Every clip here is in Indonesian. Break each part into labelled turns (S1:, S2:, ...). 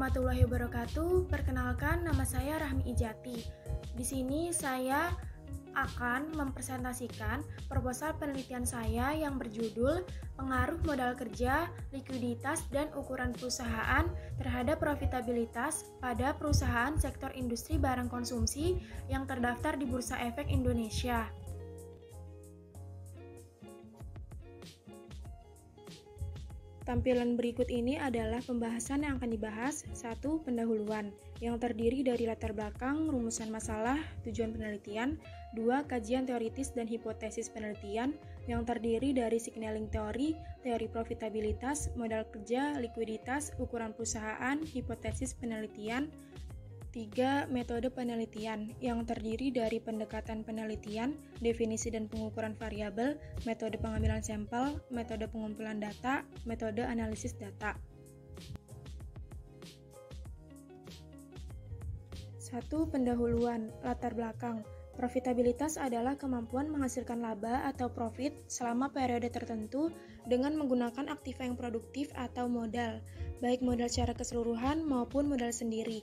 S1: warahmatullahi wabarakatuh. Perkenalkan, nama saya Rahmi Ijati. Di sini saya akan mempresentasikan proposal penelitian saya yang berjudul Pengaruh Modal Kerja, Likuiditas, dan Ukuran Perusahaan terhadap Profitabilitas pada Perusahaan Sektor Industri Barang Konsumsi yang terdaftar di Bursa Efek Indonesia. Tampilan berikut ini adalah pembahasan yang akan dibahas. 1. Pendahuluan, yang terdiri dari latar belakang, rumusan masalah, tujuan penelitian. 2. Kajian teoritis dan hipotesis penelitian, yang terdiri dari signaling teori, teori profitabilitas, modal kerja, likuiditas, ukuran perusahaan, hipotesis penelitian. 3. Metode penelitian, yang terdiri dari pendekatan penelitian, definisi dan pengukuran variabel, metode pengambilan sampel, metode pengumpulan data, metode analisis data. 1. Pendahuluan, latar belakang. Profitabilitas adalah kemampuan menghasilkan laba atau profit selama periode tertentu dengan menggunakan aktiva yang produktif atau modal, baik modal secara keseluruhan maupun modal sendiri.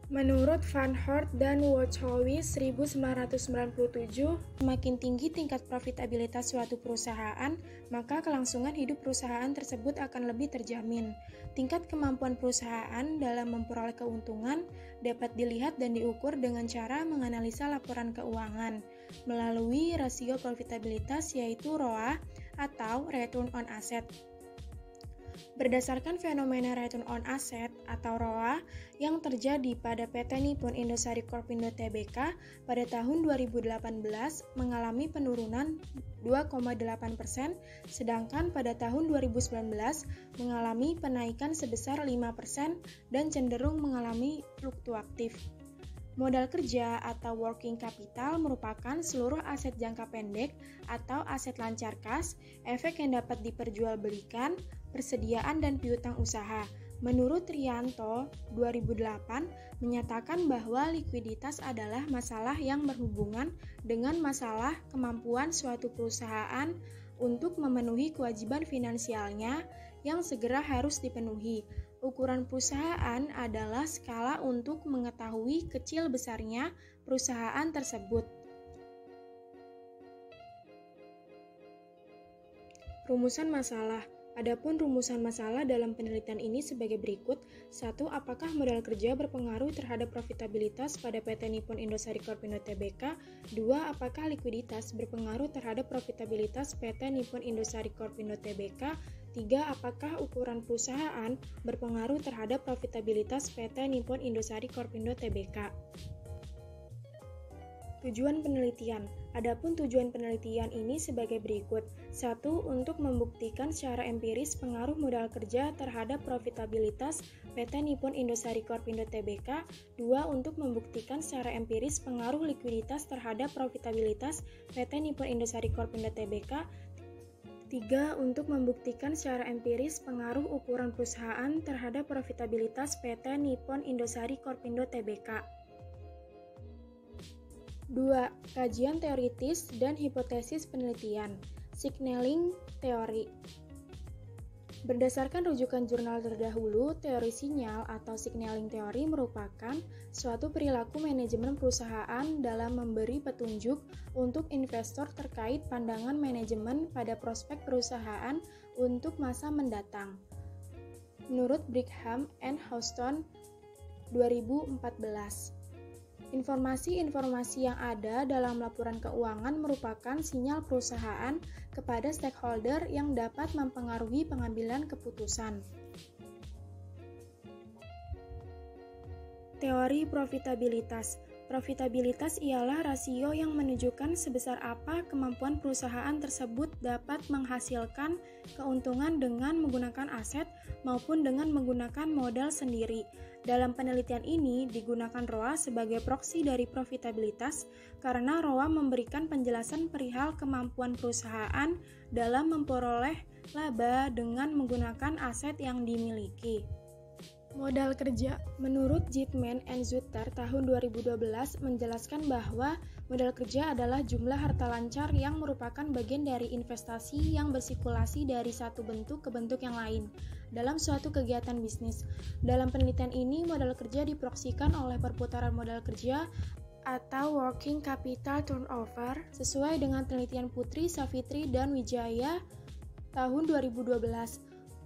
S1: Menurut Van Hort dan Wojciechowicz 1997, semakin tinggi tingkat profitabilitas suatu perusahaan, maka kelangsungan hidup perusahaan tersebut akan lebih terjamin. Tingkat kemampuan perusahaan dalam memperoleh keuntungan dapat dilihat dan diukur dengan cara menganalisa laporan keuangan melalui rasio profitabilitas yaitu ROA atau Return on Asset. Berdasarkan fenomena return on asset atau ROA yang terjadi pada PT Nippon Indosari Corpindo Tbk pada tahun 2018 mengalami penurunan 2,8%, sedangkan pada tahun 2019 mengalami penaikan sebesar 5% dan cenderung mengalami fluktuatif. Modal kerja atau working capital merupakan seluruh aset jangka pendek atau aset lancar kas, efek yang dapat diperjualbelikan, persediaan dan piutang usaha. Menurut Rianto 2008 menyatakan bahwa likuiditas adalah masalah yang berhubungan dengan masalah kemampuan suatu perusahaan untuk memenuhi kewajiban finansialnya yang segera harus dipenuhi. Ukuran perusahaan adalah skala untuk mengetahui kecil besarnya perusahaan tersebut. Rumusan masalah. Adapun rumusan masalah dalam penelitian ini sebagai berikut. 1. Apakah modal kerja berpengaruh terhadap profitabilitas pada PT Nippon Indosari Corpindo Tbk? 2. Apakah likuiditas berpengaruh terhadap profitabilitas PT Nippon Indosari Corpindo Tbk? 3. Apakah ukuran perusahaan berpengaruh terhadap profitabilitas PT Nippon Indosari Corpindo Tbk? Tujuan penelitian. Adapun tujuan penelitian ini sebagai berikut. 1. Untuk membuktikan secara empiris pengaruh modal kerja terhadap profitabilitas PT Nippon Indosari Corpindo Tbk. 2. Untuk membuktikan secara empiris pengaruh likuiditas terhadap profitabilitas PT Nippon Indosari Corpindo Tbk. 3. Untuk membuktikan secara empiris pengaruh ukuran perusahaan terhadap profitabilitas PT Nippon Indosari Corpindo Tbk. 2. Kajian teoritis dan hipotesis penelitian. Signaling teori. Berdasarkan rujukan jurnal terdahulu, teori sinyal atau signaling teori merupakan suatu perilaku manajemen perusahaan dalam memberi petunjuk untuk investor terkait pandangan manajemen pada prospek perusahaan untuk masa mendatang. Menurut Brigham and Houston 2014. Informasi-informasi yang ada dalam laporan keuangan merupakan sinyal perusahaan kepada stakeholder yang dapat mempengaruhi pengambilan keputusan. Teori profitabilitas. Profitabilitas ialah rasio yang menunjukkan sebesar apa kemampuan perusahaan tersebut dapat menghasilkan keuntungan dengan menggunakan aset maupun dengan menggunakan modal sendiri. Dalam penelitian ini digunakan ROA sebagai proksi dari profitabilitas karena ROA memberikan penjelasan perihal kemampuan perusahaan dalam memperoleh laba dengan menggunakan aset yang dimiliki. Modal kerja. Menurut Zitman and Zutter tahun 2012 menjelaskan bahwa modal kerja adalah jumlah harta lancar yang merupakan bagian dari investasi yang bersirkulasi dari satu bentuk ke bentuk yang lain dalam suatu kegiatan bisnis. Dalam penelitian ini, modal kerja diproyeksikan oleh perputaran modal kerja atau working capital turnover sesuai dengan penelitian Putri, Savitri, dan Wijaya tahun 2012.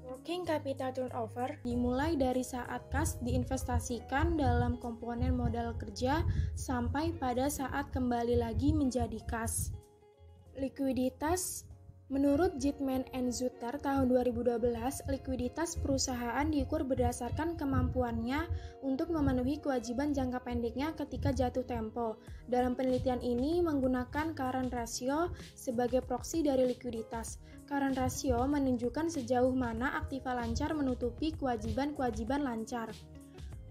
S1: Working capital turnover dimulai dari saat kas diinvestasikan dalam komponen modal kerja sampai pada saat kembali lagi menjadi kas. Likuiditas. Menurut Zitman and Zutter tahun 2012, likuiditas perusahaan diukur berdasarkan kemampuannya untuk memenuhi kewajiban jangka pendeknya ketika jatuh tempo. Dalam penelitian ini menggunakan current ratio sebagai proksi dari likuiditas. Current ratio menunjukkan sejauh mana aktiva lancar menutupi kewajiban-kewajiban lancar.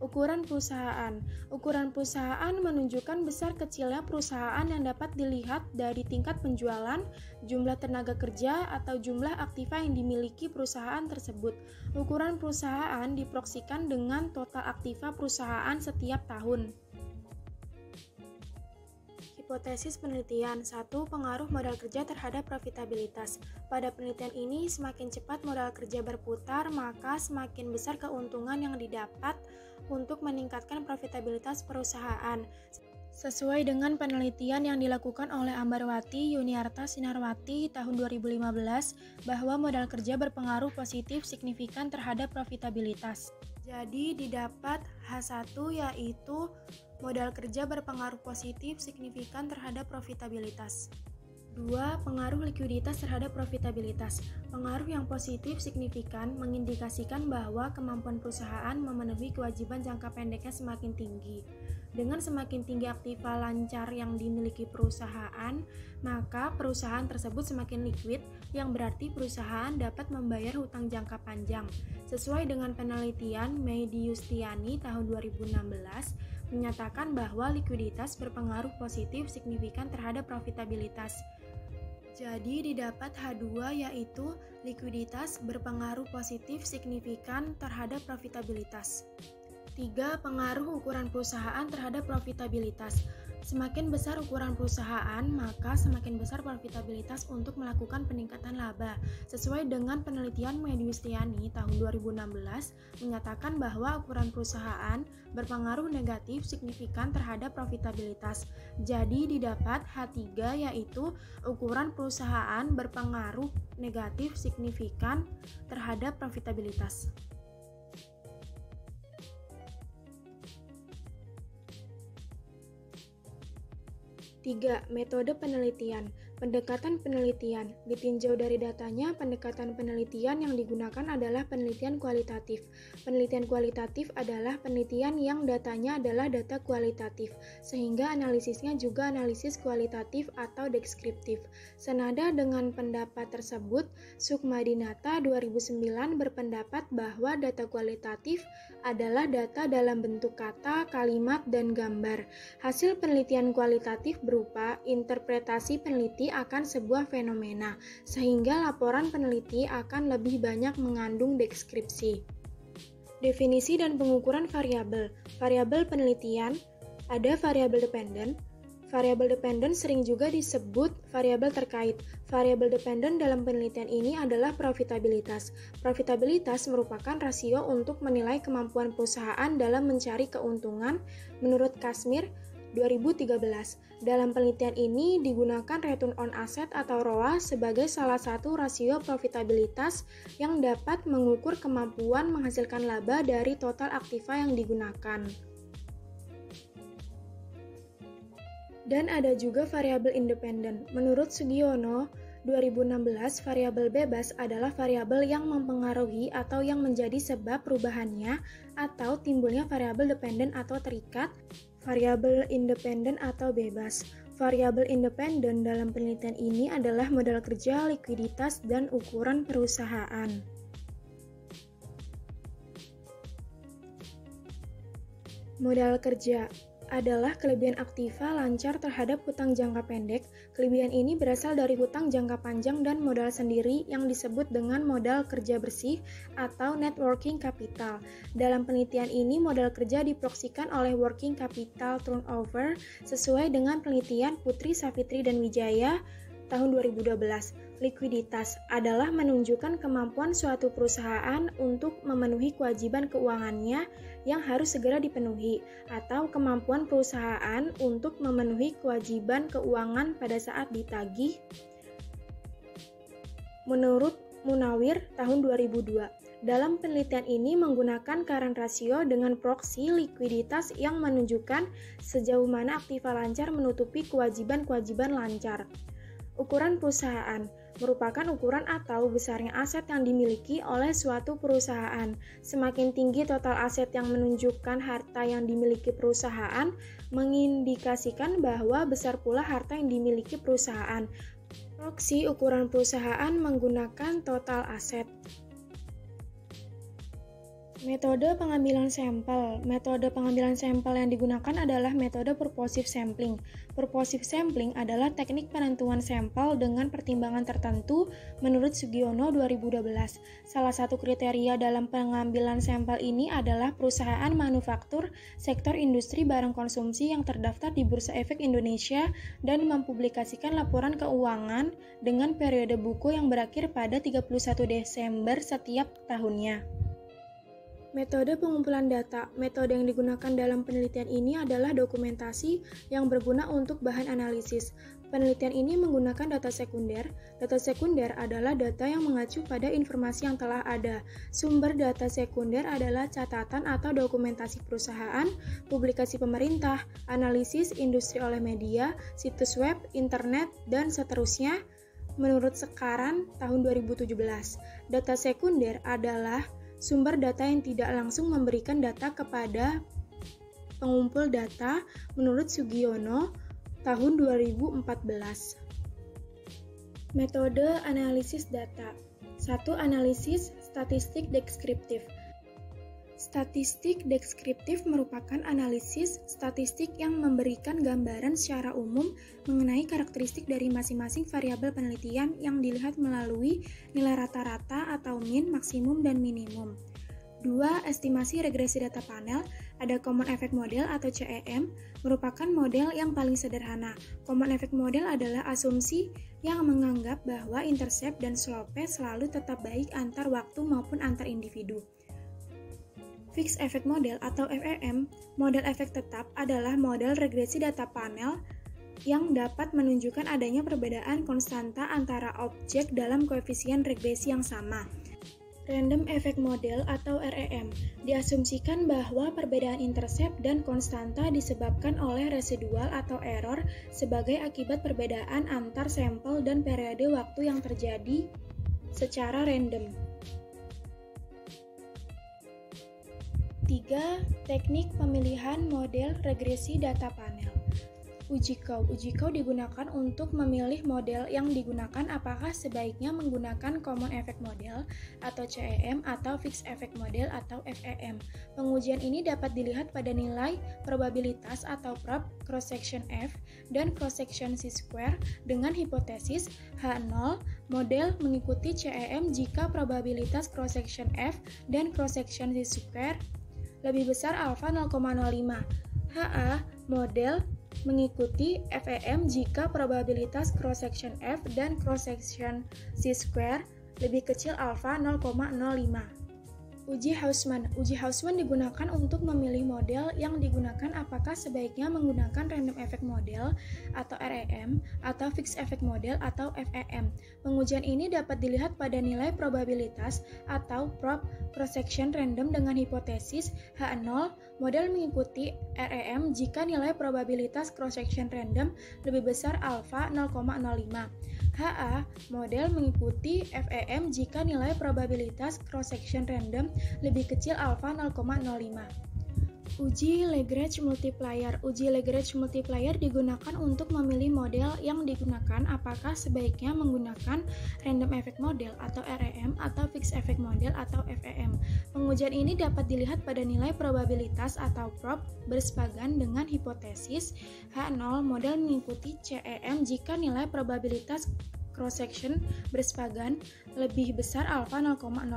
S1: Ukuran perusahaan. Ukuran perusahaan menunjukkan besar kecilnya perusahaan yang dapat dilihat dari tingkat penjualan, jumlah tenaga kerja, atau jumlah aktiva yang dimiliki perusahaan tersebut. Ukuran perusahaan diproyeksikan dengan total aktiva perusahaan setiap tahun. Hipotesis penelitian. 1. Pengaruh modal kerja terhadap profitabilitas. Pada penelitian ini, semakin cepat modal kerja berputar, maka semakin besar keuntungan yang didapat untuk meningkatkan profitabilitas perusahaan. Sesuai dengan penelitian yang dilakukan oleh Ambarwati Yuniarta Sinarwati tahun 2015 bahwa modal kerja berpengaruh positif signifikan terhadap profitabilitas. Jadi didapat H1 yaitu modal kerja berpengaruh positif signifikan terhadap profitabilitas. 2. Pengaruh likuiditas terhadap profitabilitas. Pengaruh yang positif signifikan mengindikasikan bahwa kemampuan perusahaan memenuhi kewajiban jangka pendeknya semakin tinggi. Dengan semakin tinggi aktiva lancar yang dimiliki perusahaan, maka perusahaan tersebut semakin likuid, yang berarti perusahaan dapat membayar hutang jangka panjang. Sesuai dengan penelitian Meidi Yustiani tahun 2016, menyatakan bahwa likuiditas berpengaruh positif signifikan terhadap profitabilitas. Jadi didapat H2 yaitu likuiditas berpengaruh positif signifikan terhadap profitabilitas. 3. Pengaruh ukuran perusahaan terhadap profitabilitas. Semakin besar ukuran perusahaan, maka semakin besar profitabilitas untuk melakukan peningkatan laba. Sesuai dengan penelitian Meidi Yustiani tahun 2016, menyatakan bahwa ukuran perusahaan berpengaruh negatif signifikan terhadap profitabilitas. Jadi didapat H3 yaitu ukuran perusahaan berpengaruh negatif signifikan terhadap profitabilitas. 3. Metode penelitian. Pendekatan penelitian. Ditinjau dari datanya, pendekatan penelitian yang digunakan adalah penelitian kualitatif. Penelitian kualitatif adalah penelitian yang datanya adalah data kualitatif, sehingga analisisnya juga analisis kualitatif atau deskriptif. Senada dengan pendapat tersebut, Sukmadinata 2009 berpendapat bahwa data kualitatif adalah data dalam bentuk kata, kalimat, dan gambar. Hasil penelitian kualitatif berupa interpretasi peneliti akan sebuah fenomena, sehingga laporan peneliti akan lebih banyak mengandung deskripsi. Definisi dan pengukuran variabel. Variabel penelitian, ada variabel dependen. Variabel dependen sering juga disebut variabel terkait. Variabel dependen dalam penelitian ini adalah profitabilitas. Profitabilitas merupakan rasio untuk menilai kemampuan perusahaan dalam mencari keuntungan menurut Kashmir 2013. Dalam penelitian ini digunakan return on asset atau ROA sebagai salah satu rasio profitabilitas yang dapat mengukur kemampuan menghasilkan laba dari total aktiva yang digunakan. Dan ada juga variabel independen. Menurut Sugiono 2016, variabel bebas adalah variabel yang mempengaruhi atau yang menjadi sebab perubahannya atau timbulnya variabel dependen atau terikat, variabel independen atau bebas. Variabel independen dalam penelitian ini adalah modal kerja, likuiditas, dan ukuran perusahaan. Modal kerja adalah kelebihan aktiva lancar terhadap hutang jangka pendek. Kelebihan ini berasal dari hutang jangka panjang dan modal sendiri yang disebut dengan modal kerja bersih atau net working capital. Dalam penelitian ini, modal kerja diproksikan oleh working capital turnover sesuai dengan penelitian Putri, Savitri, dan Wijaya tahun 2012. Likuiditas adalah menunjukkan kemampuan suatu perusahaan untuk memenuhi kewajiban keuangannya yang harus segera dipenuhi, atau kemampuan perusahaan untuk memenuhi kewajiban keuangan pada saat ditagih. Menurut Munawir tahun 2002, dalam penelitian ini menggunakan current ratio dengan proksi likuiditas yang menunjukkan sejauh mana aktiva lancar menutupi kewajiban-kewajiban lancar. Ukuran perusahaan merupakan ukuran atau besarnya aset yang dimiliki oleh suatu perusahaan. Semakin tinggi total aset yang menunjukkan harta yang dimiliki perusahaan, mengindikasikan bahwa besar pula harta yang dimiliki perusahaan. Proksi ukuran perusahaan menggunakan total aset. Metode pengambilan sampel. Metode pengambilan sampel yang digunakan adalah metode purposive sampling. Purposive sampling adalah teknik penentuan sampel dengan pertimbangan tertentu menurut Sugiono 2012. Salah satu kriteria dalam pengambilan sampel ini adalah perusahaan manufaktur sektor industri barang konsumsi yang terdaftar di Bursa Efek Indonesia dan mempublikasikan laporan keuangan dengan periode buku yang berakhir pada 31 Desember setiap tahunnya. Metode pengumpulan data. Metode yang digunakan dalam penelitian ini adalah dokumentasi yang berguna untuk bahan analisis. Penelitian ini menggunakan data sekunder. Data sekunder adalah data yang mengacu pada informasi yang telah ada. Sumber data sekunder adalah catatan atau dokumentasi perusahaan, publikasi pemerintah, analisis industri oleh media, situs web, internet, dan seterusnya. Menurut Sekaran tahun 2017, data sekunder adalah sumber data yang tidak langsung memberikan data kepada pengumpul data menurut Sugiono tahun 2014. Metode analisis data. 1. Analisis statistik deskriptif. Statistik deskriptif merupakan analisis statistik yang memberikan gambaran secara umum mengenai karakteristik dari masing-masing variabel penelitian yang dilihat melalui nilai rata-rata atau min, maksimum, dan minimum. 2. Estimasi regresi data panel. Ada Common Effect Model atau CEM, merupakan model yang paling sederhana. Common Effect Model adalah asumsi yang menganggap bahwa intercept dan slope selalu tetap baik antar waktu maupun antar individu. Fixed Effect Model atau FEM, model efek tetap adalah model regresi data panel yang dapat menunjukkan adanya perbedaan konstanta antara objek dalam koefisien regresi yang sama. Random Effect Model atau REM, diasumsikan bahwa perbedaan intercept dan konstanta disebabkan oleh residual atau error sebagai akibat perbedaan antar sampel dan periode waktu yang terjadi secara random. 3. Teknik pemilihan model regresi data panel. Uji kau digunakan untuk memilih model yang digunakan apakah sebaiknya menggunakan Common Effect Model atau CEM atau Fixed Effect Model atau FEM. Pengujian ini dapat dilihat pada nilai probabilitas atau prob cross-section F dan cross-section C-square dengan hipotesis H0 model mengikuti CEM jika probabilitas cross-section F dan cross-section C-square lebih besar alfa 0,05. HA model mengikuti FEM jika probabilitas cross-section F dan cross-section C-square lebih kecil alfa 0,05. Uji Hausman digunakan untuk memilih model yang digunakan apakah sebaiknya menggunakan Random Effect Model atau REM atau Fixed Effect Model atau FEM. Pengujian ini dapat dilihat pada nilai probabilitas atau prob cross-section random dengan hipotesis H0 model mengikuti REM jika nilai probabilitas cross-section random lebih besar alfa 0,05. HA model mengikuti FEM jika nilai probabilitas cross-section random lebih kecil alfa 0,05. Uji Lagrange multiplier. Uji Lagrange multiplier digunakan untuk memilih model yang digunakan apakah sebaiknya menggunakan random effect model atau REM atau fixed effect model atau FEM. Pengujian ini dapat dilihat pada nilai probabilitas atau prop bersepadan dengan hipotesis H0 model mengikuti CEM jika nilai probabilitas cross-section bersepadan lebih besar alfa 0,05.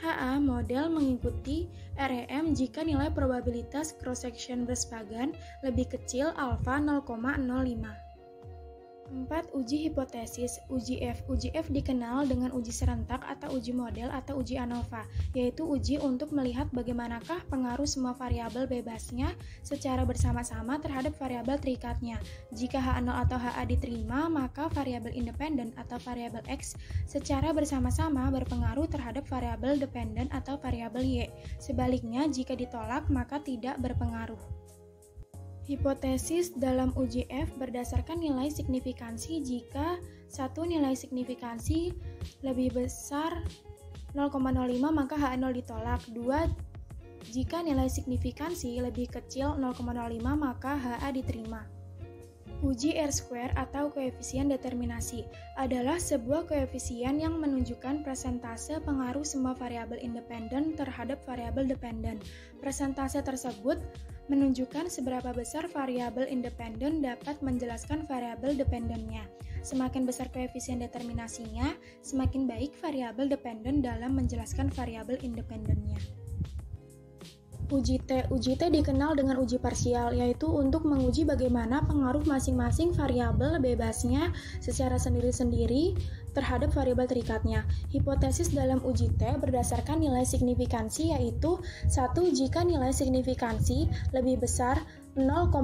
S1: HA model mengikuti REM jika nilai probabilitas cross-section bersepadan lebih kecil alfa 0,05. 4. Uji hipotesis. Uji F. Uji F dikenal dengan uji serentak atau uji model atau uji ANOVA, yaitu uji untuk melihat bagaimanakah pengaruh semua variabel bebasnya secara bersama-sama terhadap variabel terikatnya. Jika H0 atau HA diterima, maka variabel independen atau variabel X secara bersama-sama berpengaruh terhadap variabel dependen atau variabel Y. Sebaliknya, jika ditolak, maka tidak berpengaruh. Hipotesis dalam uji F berdasarkan nilai signifikansi jika satu nilai signifikansi lebih besar 0,05 maka H0 ditolak. 2. Jika nilai signifikansi lebih kecil 0,05 maka HA diterima. Uji R-square atau koefisien determinasi adalah sebuah koefisien yang menunjukkan persentase pengaruh semua variabel independen terhadap variabel dependen. Persentase tersebut menunjukkan seberapa besar variabel independen dapat menjelaskan variabel dependennya. Semakin besar koefisien determinasinya, semakin baik variabel dependen dalam menjelaskan variabel independennya. Uji T. Uji T dikenal dengan uji parsial, yaitu untuk menguji bagaimana pengaruh masing-masing variabel bebasnya secara sendiri-sendiri terhadap variabel terikatnya. Hipotesis dalam uji T berdasarkan nilai signifikansi, yaitu 1. Jika nilai signifikansi lebih besar 0,05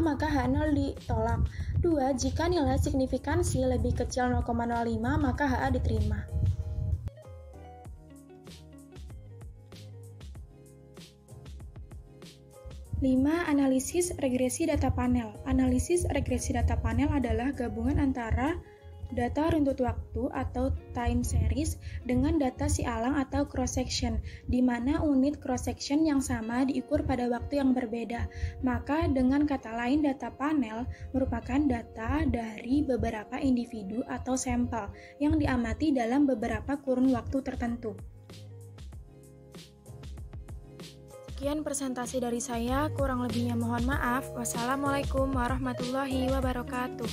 S1: maka H0 ditolak. 2. Jika nilai signifikansi lebih kecil 0,05 maka HA diterima. 5. Analisis regresi data panel. Analisis regresi data panel adalah gabungan antara data runtut waktu atau time series dengan data sialang atau cross-section, di mana unit cross-section yang sama diukur pada waktu yang berbeda. Maka dengan kata lain, data panel merupakan data dari beberapa individu atau sampel yang diamati dalam beberapa kurun waktu tertentu. Sekian presentasi dari saya, kurang lebihnya mohon maaf. Wassalamualaikum warahmatullahi wabarakatuh.